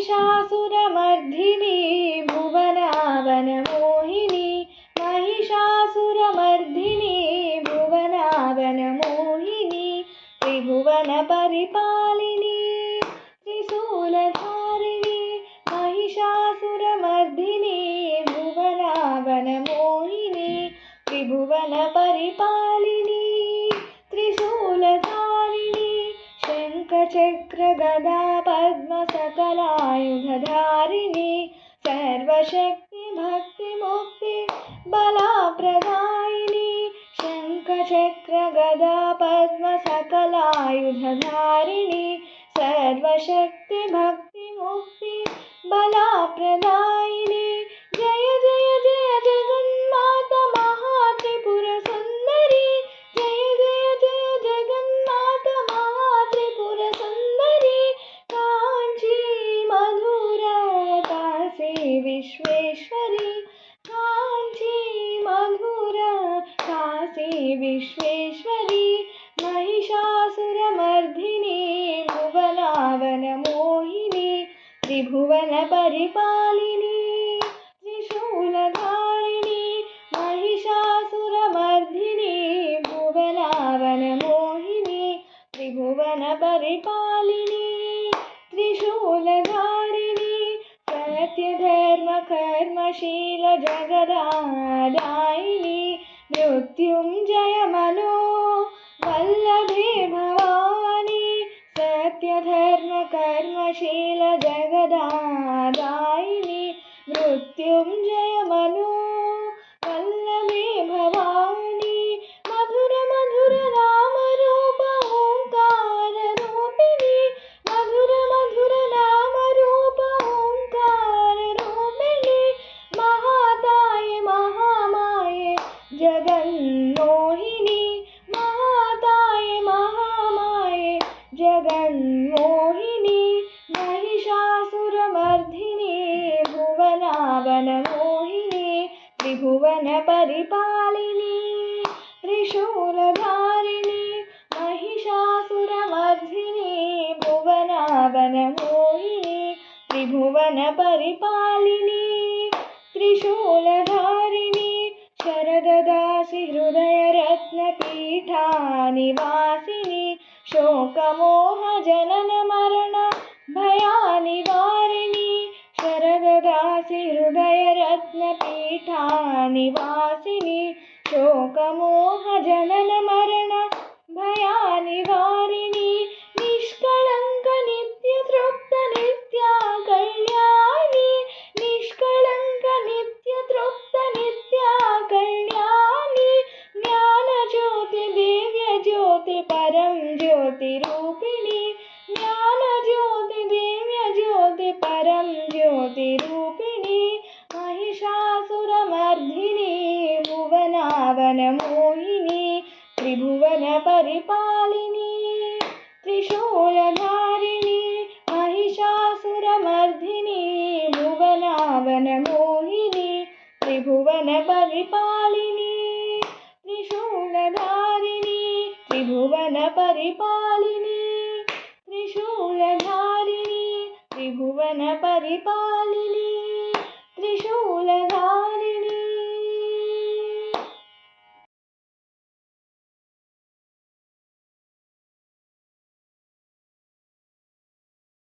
महिषासुरमर्धिनी भुवनावनमोहिनी महिषासुरमर्धिनी भुवनावनमोहिनी त्रिभुवनपरिपालिनी त्रिशूलधारिणी महिषासुरमर्धिनी भुवनावनमोहिनी त्रिभुवनपरिपालिनी त्रिशूलधारिणी शङ्खचक्रगदा पद्मसकलायुधधारिणी सर्वशक्तिभक्तिमुक्ति बलप्रदायिनी शङ्खचक्रगदा पद्मसकलायुधधारिणी सर्वशक्तिभक्तिमुक्ति बलप्रदायिनी जय जय जय जगन्माता महात्रिपुरसुन्दरी जय जय जय जगन्माता महात्रिपुरसुन्दरी काञ्ची मधुरा काशी विश्वेश्वरी काञ्ची मधुरा काशी विश्वेश्वरी महिषासुरमर्धिनी भुवनावनमोहिनी त्रिभुवनपरिपालिनी त्रिशूलधारिणी महिषासुरमर्धिनी भुवनावनमोहिनी त्रिभुवनपरिपालिनी त्रिशूलधारिणी सत्यधर्मकर्मशीलजगदादायिनी मृत्युञ्जयमनो वल्लभे भवानी सत्यधर्मकर्मशीलजगदादायिनी मृत्युञ्जयमनो वल्लभे भवानी मधुर मधुर नामरूप ओङ्काररूपिणी मधुर मधुर नामरूप ओङ्काररूपिणी महाताये महामाये जगन्मोहिनी महाताये महामाये जगन्मोहिनी महिषासुरमर्धिनी भुवनावनमोहिनी त्रिभुवनपरिपालिनी त्रिशूलधारिणी महिषासुरमर्धिनी भुवनावनमोहिनी त्रिभुवनपरिपालिनी त्रिशूलधारिणी शरददासि हृदयरत्नपीठानिवासिनी शोकमोहजननमरण भयानिवारिणी शरददासि हृदयरत्नपीठानिवासिनी शोकमोहजननमरण भयानिवारिणी निष्कळङ्क नित्यतृप्त नित्या कल्याणी निष्कळङ्क नित्यतृप्त नित्या कल्याणी ज्ञानज्योति दिव्यज्योति परं ज्योतिरूपिणी ज्ञानज्योति दिव्यज्योति परं ज्योतिरूपिणी महिषासुरमर्धिनी भुवनावनमोहिनी त्रिभुवनपरिपालिनी त्रिशूलधारिणी महिषासुरमर्धिनी भुवनावनमोहिनी त्रिभुवनपरिपालिनी त्रिशूलधारिणी त्रिभुवनपरिपालिनी त्रिशूलधारिणी त्रिभुवनपरिपालिनी त्रिशूलधारिणी